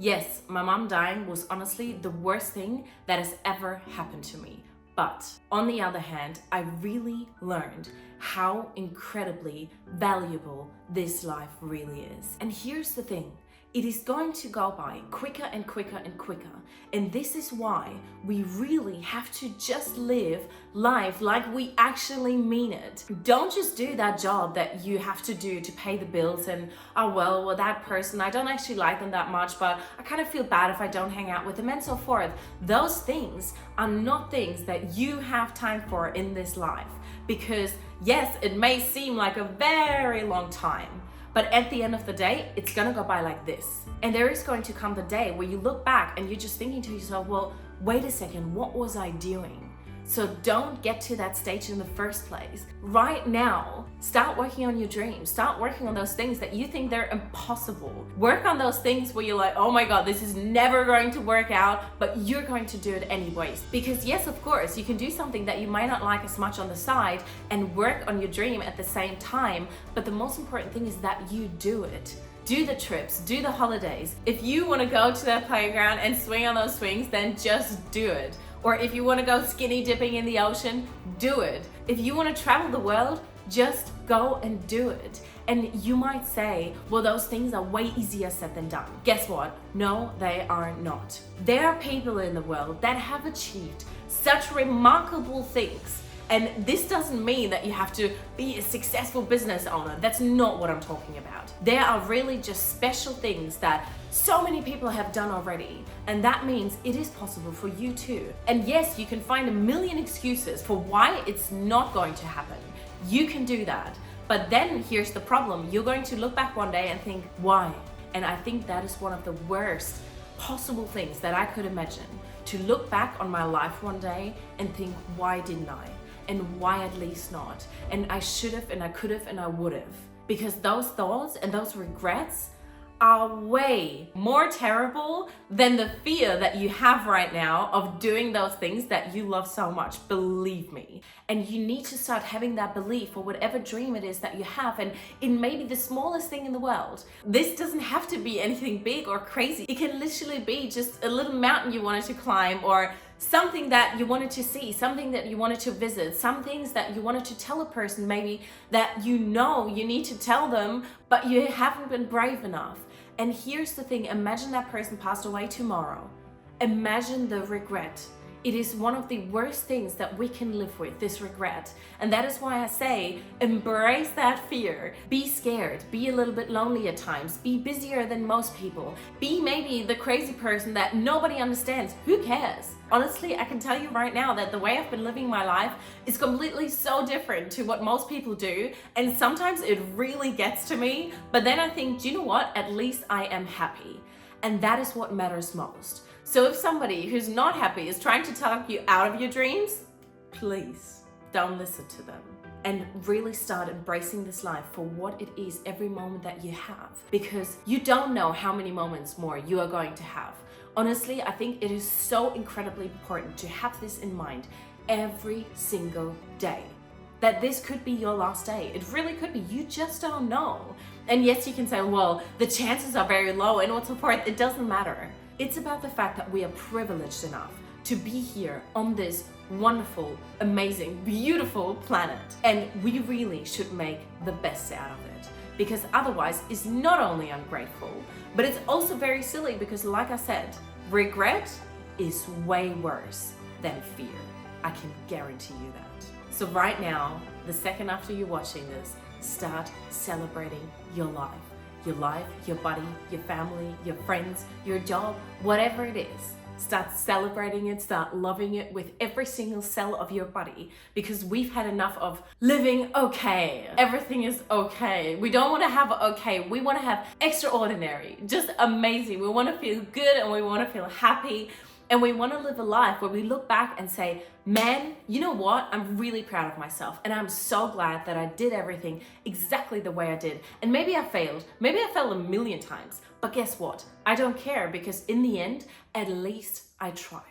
Yes, my mom dying was honestly the worst thing that has ever happened to me. But on the other hand, I really learned how incredibly valuable this life really is. And here's the thing. It is going to go by quicker and quicker and quicker. And this is why we really have to just live life like we actually mean it. Don't just do that job that you have to do to pay the bills and, oh, well, that person, I don't actually like them that much, but I kind of feel bad if I don't hang out with them and so forth. Those things are not things that you have time for in this life. Because yes, it may seem like a very long time, but at the end of the day, it's gonna go by like this. And there is going to come the day where you look back and you're just thinking to yourself, well, wait a second, what was I doing? So don't get to that stage in the first place. Right now, start working on your dreams. Start working on those things that you think they're impossible. Work on those things where you're like, oh my God, this is never going to work out, but you're going to do it anyways. Because yes, of course, you can do something that you might not like as much on the side and work on your dream at the same time. But the most important thing is that you do it. Do the trips, do the holidays. If you want to go to that playground and swing on those swings, then just do it. Or if you want to go skinny dipping in the ocean, do it. If you want to travel the world, just go and do it. And you might say, well, those things are way easier said than done. Guess what? No, they are not. There are people in the world that have achieved such remarkable things. And this doesn't mean that you have to be a successful business owner. That's not what I'm talking about. There are really just special things that so many people have done already. And that means it is possible for you too. And yes, you can find a million excuses for why it's not going to happen. You can do that. But then here's the problem. You're going to look back one day and think, why? And I think that is one of the worst possible things that I could imagine. To look back on my life one day and think, why didn't I? And why at least not? And I should have, and I could have, and I would have. Because those thoughts and those regrets are way more terrible than the fear that you have right now of doing those things that you love so much, believe me. And you need to start having that belief for whatever dream it is that you have, and it may be the smallest thing in the world. This doesn't have to be anything big or crazy. It can literally be just a little mountain you wanted to climb, or something that you wanted to see, something that you wanted to visit, some things that you wanted to tell a person maybe that you know you need to tell them, but you haven't been brave enough. And here's the thing, imagine that person passed away tomorrow. Imagine the regret. It is one of the worst things that we can live with, this regret. And that is why I say, embrace that fear. Be scared, be a little bit lonely at times, be busier than most people, be maybe the crazy person that nobody understands. Who cares? Honestly, I can tell you right now that the way I've been living my life is completely so different to what most people do. And sometimes it really gets to me. But then I think, do you know what? At least I am happy. And that is what matters most. So if somebody who's not happy is trying to talk you out of your dreams, please don't listen to them. And really start embracing this life for what it is every moment that you have. Because you don't know how many moments more you are going to have. Honestly, I think it is so incredibly important to have this in mind every single day. That this could be your last day. It really could be. You just don't know. And yes, you can say, well, the chances are very low and what's so forth. It doesn't matter. It's about the fact that we are privileged enough to be here on this wonderful, amazing, beautiful planet. And we really should make the best out of it. Because otherwise, it's not only ungrateful, but it's also very silly because, like I said, regret is way worse than fear. I can guarantee you that. So right now, the second after you're watching this, start celebrating your life. Your life, your body, your family, your friends, your job, whatever it is. Start celebrating it, start loving it with every single cell of your body, because we've had enough of living okay. Everything is okay. We don't want to have okay. We want to have extraordinary, just amazing. We want to feel good and we want to feel happy. And we want to live a life where we look back and say, man, you know what? I'm really proud of myself. And I'm so glad that I did everything exactly the way I did. And maybe I failed. Maybe I failed a million times. But guess what? I don't care, because in the end, at least I tried.